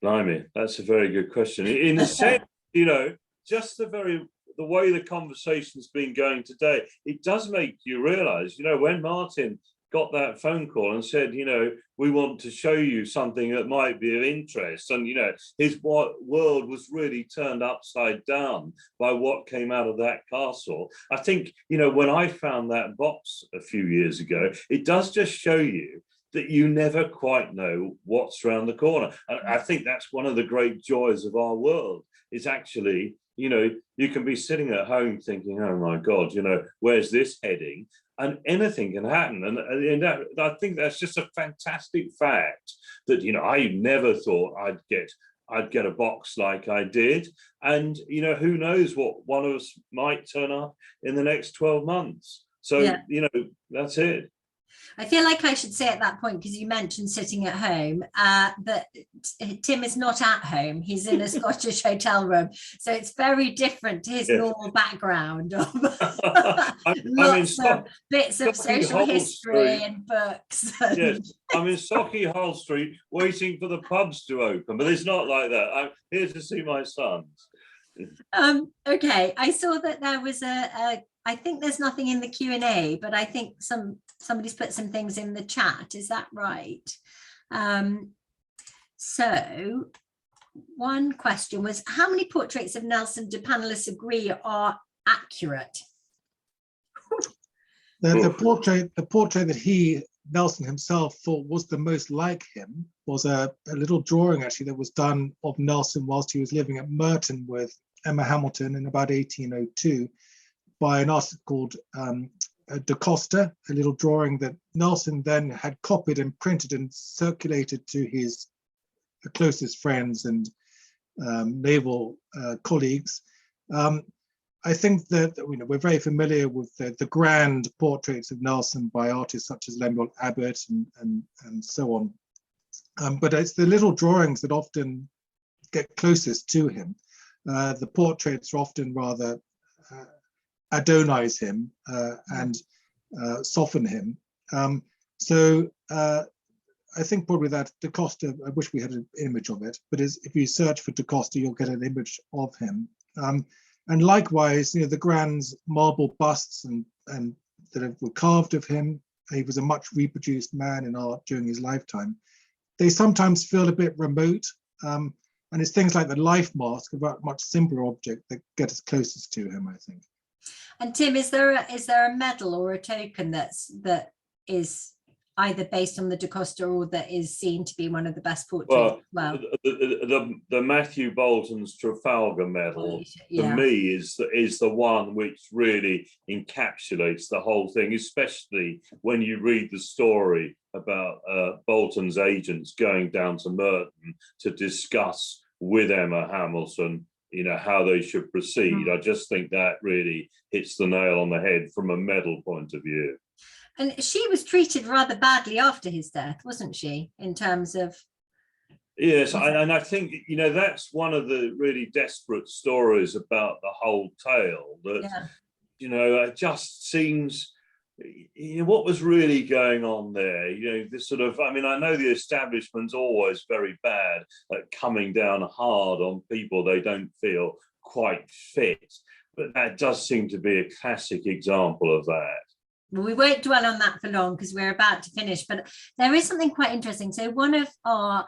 Blimey, that's a very good question. In a sense, you know, just the way the conversation's been going today, it does make you realise, you know, when Martyn got that phone call and said, you know, we want to show you something that might be of interest, and, you know, his world was really turned upside down by what came out of that castle. I think, you know, when I found that box a few years ago, it does just show you that you never quite know what's around the corner. And I think that's one of the great joys of our world, is actually, you know, you can be sitting at home thinking, oh my God, you know, where's this heading? And anything can happen. And that, I think that's just a fantastic fact that, you know, I never thought I'd get a box like I did. And, you know, who knows what one of us might turn up in the next 12 months. So, yeah, you know, that's it. I feel like I should say at that point, because you mentioned sitting at home, that Tim is not at home. He's in a Scottish hotel room. So it's very different to his normal background of lots of bits of social history and books. Yes, I'm in Sauchiehall Street waiting for the pubs to open, but it's not like that. I'm here to see my sons. Okay, I saw that there was I think there's nothing in the Q&A, but I think somebody's put some things in the chat. Is that right? So one question was, how many portraits of Nelson do panelists agree are accurate? The portrait that Nelson himself thought was the most like him was a little drawing actually that was done of Nelson whilst he was living at Merton with Emma Hamilton in about 1802 by an artist called Da Costa, a little drawing that Nelson then had copied and printed and circulated to his closest friends and naval colleagues. I think that, you know, we're very familiar with the grand portraits of Nelson by artists such as Lemuel Abbott and so on. But it's the little drawings that often get closest to him. The portraits are often rather adonize him and soften him. So I think probably that Da Costa, I wish we had an image of it, but if you search for Da Costa, you'll get an image of him. And likewise, you know, the grand marble busts and that were carved of him, he was a much reproduced man in art during his lifetime. They sometimes feel a bit remote, and it's things like the life mask, a much simpler object, that get us closest to him, I think. And Tim, is there a medal or a token that is either based on the Da Costa or that is seen to be one of the best portraits? Well, the Matthew Bolton's Trafalgar medal, for me, is the one which really encapsulates the whole thing, especially when you read the story about Bolton's agents going down to Merton to discuss with Emma Hamilton, you know, how they should proceed. I just think that really hits the nail on the head from a medal point of view. And she was treated rather badly after his death, wasn't she, in terms of... Yes, and I think, you know, that's one of the really desperate stories about the whole tale, that, you know, it just seems what was really going on there? This sort of, I mean, I know the establishment's always very bad at coming down hard on people they don't feel quite fit, but that does seem to be a classic example of that. Well, we won't dwell on that for long because we're about to finish, but there is something quite interesting. So one of our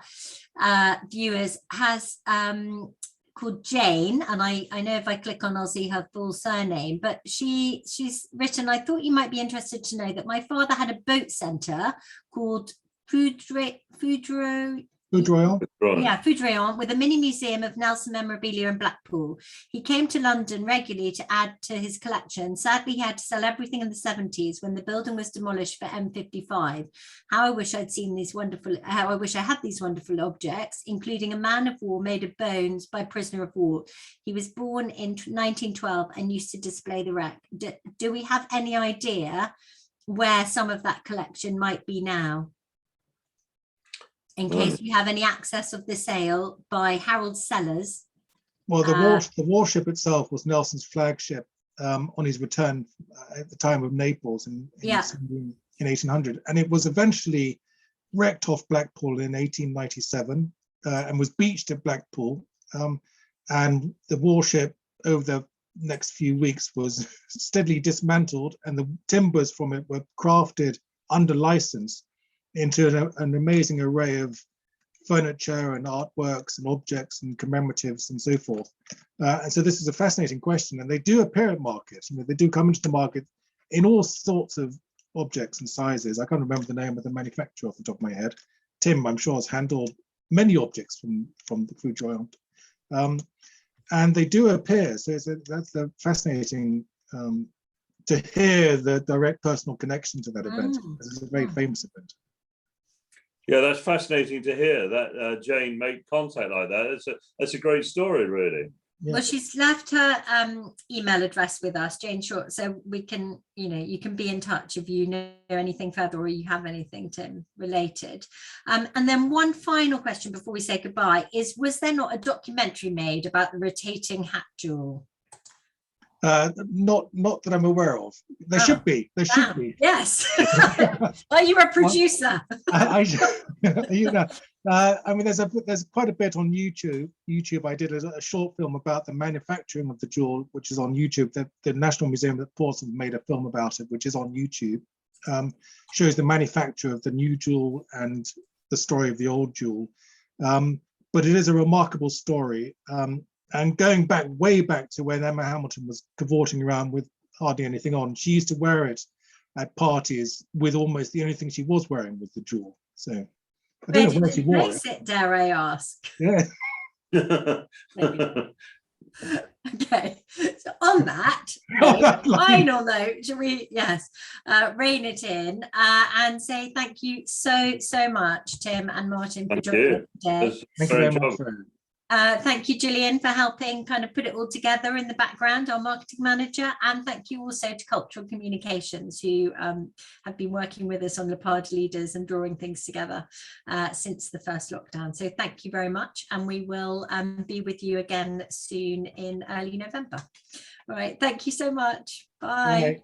viewers has called Jane, and I know if I click on, I'll see her full surname, but she's written, I thought you might be interested to know that my father had a boat centre called Foudroyant. Yeah, Foudroyant, with a mini museum of Nelson memorabilia in Blackpool. He came to London regularly to add to his collection. Sadly, he had to sell everything in the 70s when the building was demolished for M55. How I wish I had these wonderful objects, including a man of war made of bones by prisoner of war. He was born in 1912 and used to display the wreck. Do we have any idea where some of that collection might be now? In case you have any access of the sale by Harold Sellers. Well, the warship itself was Nelson's flagship on his return at the time of Naples in 1800. And it was eventually wrecked off Blackpool in 1897 and was beached at Blackpool. And the warship over the next few weeks was steadily dismantled, and the timbers from it were crafted under license into an amazing array of furniture and artworks and objects and commemoratives and so forth. And so this is a fascinating question, and they do appear at markets. They do come into the market in all sorts of objects and sizes. I can't remember the name of the manufacturer off the top of my head. Tim, I'm sure, has handled many objects from the Foudroyant. And they do appear, so that's a fascinating to hear the direct personal connection to that event. It's a very famous event. Yeah, that's fascinating to hear that Jane made contact like that. That's a great story, really. Yeah. Well, she's left her email address with us, Jane Short, so we can, you can be in touch if you know anything further or you have anything, Tim, related. And then one final question before we say goodbye is, was there not a documentary made about the rotating hat jewel? Not that I'm aware of. There should be. There should be. Yes. Are you a producer? I mean, there's quite a bit on YouTube. I did a short film about the manufacturing of the jewel, which is on YouTube. The National Museum at Portsmouth made a film about it, which is on YouTube. Shows the manufacture of the new jewel and the story of the old jewel. But it is a remarkable story. And going back, way back to when Emma Hamilton was cavorting around with hardly anything on, she used to wear it at parties with almost the only thing she was wearing was the jewel. So I don't know where she wore it. Dare I ask? Yeah. Okay. So on that final note, should we rein it in and say thank you so much, Tim and Martyn, for joining us today. Thank you very much. Thank you, Gillian, for helping kind of put it all together in the background, our marketing manager, and thank you also to Cultural Communications, who have been working with us on LAPADA Leaders and drawing things together since the first lockdown. So thank you very much, and we will be with you again soon in early November. All right, thank you so much. Bye. Bye.